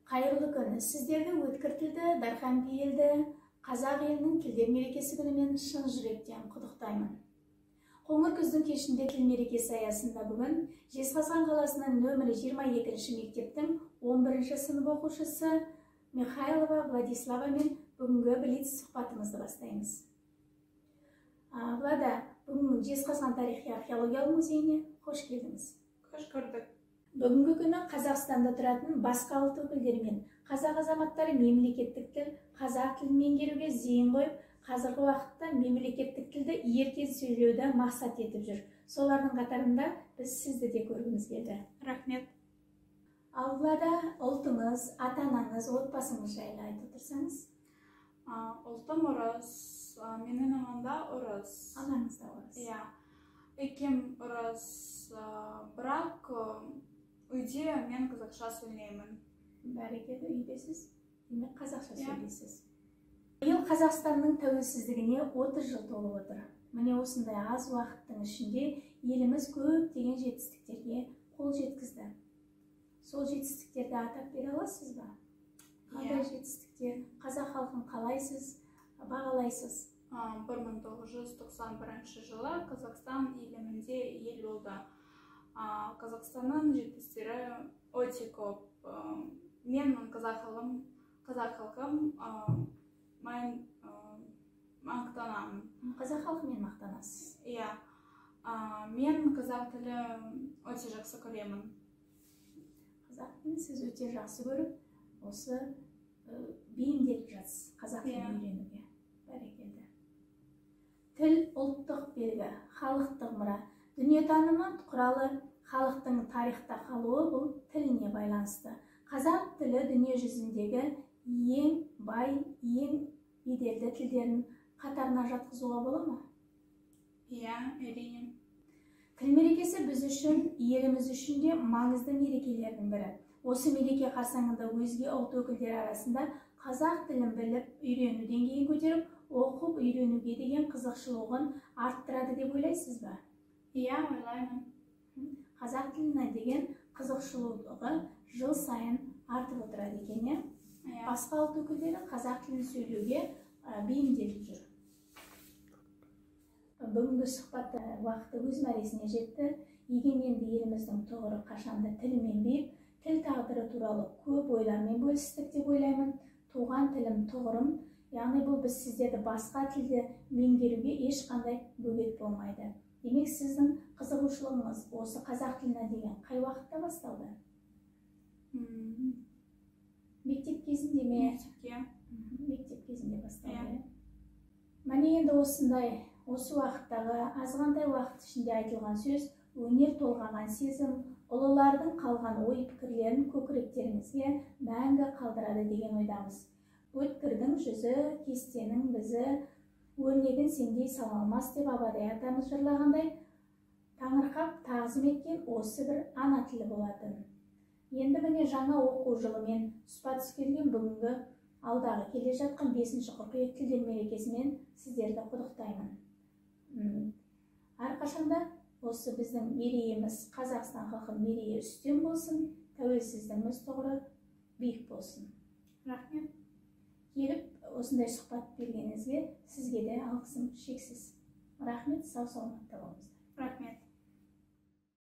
Қайырлы күн. Сіздерді өткір тілді, дархан пейілді, қазақ елінің тілдер мерекесі күнімен шын жүректен құттықтаймын. Қоңыр күздің кешінде тіл мерекесі аясында бүгін Жезқазған қаласының нөмірі 22-ші мектептің 11-ші сынып оқушысы Михайлова Владислава мен бүгінгі блиц сұхбатымызды бастаймыз. Влада, бүгін Жезқазған тарихи археологиялық музейіне қош келдіңіз. Қош көрдік. Бүгінгі күні Қазақстанда тұратын басқа ұлт өкілдері мен қазақ азаматтары мемлекеттік тіл, қазақ тілін меңгеруге зейін қойып, қазіргі уақытта мемлекеттік тілді еркін сөйлеуді мақсат етіп жүр. Солардың қатарында біз сізді де көргіміз келді. Рахмет. Ал Влада, ұлтыңыз, ата-анаңыз, отбасыңыз жайлы айтып отырсаңыз? Ұлтым орыс, менің анам да орыс. Анаңыз да орыс. Иә. Екем орыс, бірақ үйде мен қазақша сөйлеймін. Бәрекелді, үйдесіз, демек қазақша сөйлейсіз. Биыл Қазақстанның тәуелсіздігіне 30 жыл толып отыр. Міне осындай аз уақыттың ішінде еліміз көптеген жетістіктерге қол жеткізді. Сол жетістіктерді атап бере аласыз ба? Қандай жетістіктер? Қазақ халқын қалайсыз, бағалайсыз? 1991 жылы Қазақстан елімінде ел болды. Қазақстанның жетістіктері өте көп. Мен қазақ халқым мақтанамын. Қазақ халқымен мақтанасыз? Иә. Мен қазақ тілі өте жақсы көремін. Қазақ тілін сіз өте жақсы көріп, осы бейімделіп жатсыз қазақ тілін үйренуге. Бәрекелді. Тіл ұлттық белгі, халықтық мұра. Дүниетанымы құралы халықтың тарихта қалуы бұл тіліне байланысты. Қазақ тілі дүние жүзіндегі ең бай, ең беделді тілдерін қатарына жатқызуға бола ма? Иә, әрине. Тіл мерекесі біз үшін, еліміз үшін де маңызды мерекелердің бірі. Осы мереке қарсаңында өзге ұлт өкілдері арасында қазақ тілін біліп, үйрену деңгейін көтеріп, оқып үйренуге деген қызықшылығын арттырады деп ойлайсыз ба? Иә, ойлаймын. Қазақ тіліне деген қызықшылығы жыл сайын артып отырады екен, иә? Басқа ұлт өкілдері қазақ тілін сөйлеуге бейімделіп жүр. Бүгінгі сұхбат уақыты өз мәресіне жетті. Егеменді еліміздің тұғыры қашанда тілмен биік, тіл тағдыры туралы көп ойлармен бөлістік деп ойлаймын. Туған тілім тұғырым, яғни бұл біз сіздерді басқа тілді меңгеруге ешқандай бөгет болмайды. Демек, сіздің қызығушылығыңыз осы қазақ тіліне деген қай уақытта басталды? Мектеп кезінде ме? Мектеп кезінде басталды. Міне енді осы уақыттағы азғантай уақыт ішінде айтылған сөз, өнер толғаған сезім, ұлылардың қалған ой пікірлерін көкіректеріңізге мәңгі қалдырады деген ойдамыз. Өткірдің жүзі, кестенің бізі, өрнегін сендей салалмас деп Абадай атамыз жырлағандай, таңырқап тағзым еткен осы бір ана тілі болатын. Енді міне жаңа оқу жылымен тұспа-тұс келген бүгінгі алдағы келе жатқан 5-ші қыркүйек тілдер мерекесімен сіздерді құттықтаймын. Әрқашанда осы біздің мерейіміз, Қазақстан халқының мерейі үстем болсын, тәуелсіздігіміз тұғыры биік болсын. Рахмет. Келіп, осындай сұхбат бергеніңізге сізге де алғысым шексіз. Рахмет, сау саламатта болыңыздар. Рахмет.